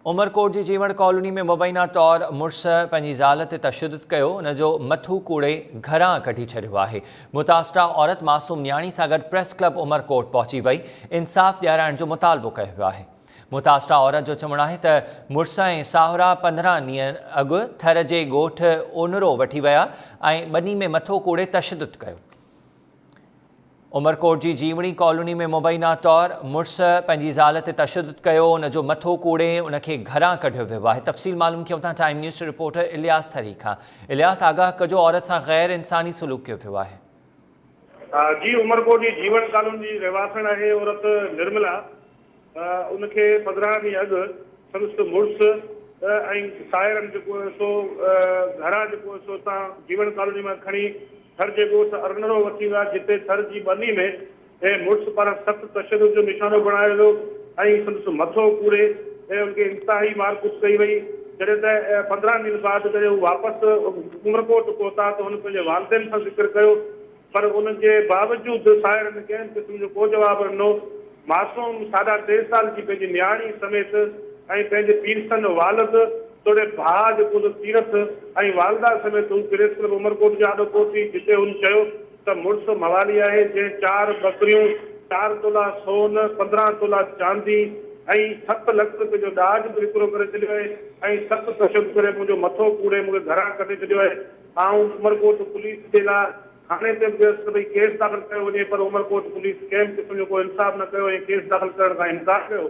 उमरकोट की जीवण कॉलोनी में मुबैना तौर मुड़स पंहिंजी ज़ाल ते तशद्दुद कयो, उनजो मथू कूड़े घरां कढी छॾियो आहे। मुतासरा औरत मासूम न्याणी सां गॾु प्रेस क्लब उमरकोट पहुची वई इंसाफ़ ॾियाराइण जो मुतालबो कयो वियो आहे। मुतासरा औरत जो चवणु आहे त मुड़स ऐं साहुरा 15 ॾींहं अॻु थर जे ॻोठ ओनरो वठी विया ऐं ॿनी में मथो कूड़े तशद्दुद कयो। उमरकोट की जीवणी कॉलोनी में मुबैना तौर मुड़स पंहिंजी ज़ाल ते तशद्दुद कयो, उनजो मथो कूड़े उनखे घरां कढियो वियो आहे। तफ़सील मालूम कयूं था टाइम न्यूज़ रिपोर्टर इलियास थरी खां। इलियास, आगाह कजो, औरत सां गैर इंसानी सलूक कयो पियो आहे। जी, उमरकोट की जीवन कॉलोनी जी रहवासण है औरत निर्मला। उनके 15 ॾींहं अॻु संदसि मुड़ुस ऐं साहिरनि जेको सो घरां जेको सो तां जीवन कॉलोनी में खणी थर जे ॻोठ अरनरो वठी विया, जिते थर जी ॿनी में मुड़ुस पारां सख़्तु तशद्दुद जो निशानो बणायो वियो ऐं संदसि मथो कूड़े उनखे इंतिहाई मारकुट कई वई। जॾहिं त 15 ॾींहं बाद जॾहिं हू वापसि उमरकोट पहुता त हुन पंहिंजे वालदेन सां ज़िक्र कयो, पर उनके बावजूद साहिरनि कंहिं क़िस्म जो को जवाब ॾिनो। मासूम 3.5 साल की पंहिंजी न्याणी समेत ऐं पंहिंजे पीरसन वालिद तोड़े भाउ जेको तीरथ ऐं वालदा समेत हू प्रेस क्लब उमरकोट जो आॾो पहुती, जिते हुन चयो त मुड़ुस मवाली आहे जंहिं 4 बकरियूं, 4 तोला सोन, 15 तोला चांदी ऐं 7 लख रुपए जो ॾाज बि विकिरो करे छॾियो आहे ऐं सख़्तु तशद्दुद करे मुंहिंजो मथो कूड़े मूंखे घरां कढे छॾियो आहे। ऐं उमरकोट पुलिस जे लाइ थाने ते भई केस दाख़िल कयो वञे, पर उमरकोट पुलिस कंहिं क़िस्म जो को इंसाफ़ न कयो ऐं केस दाख़िल करण खां इनकार कयो।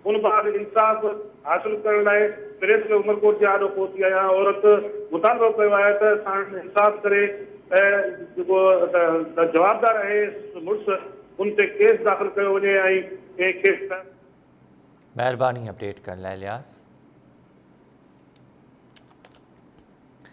उन बाद इंसाफ़ हासिल करण लाइ प्रेस क्लब उमरकोट जे आॾो पहुती आहियां। औरत मुतालबो कयो आहे त असां इंसाफ़ करे जेको जवाबदार आहे मुड़ुस उन ते केस दाख़िल कयो वञे ऐं केस। महिरबानी अपडेट करण लाइ इलियास।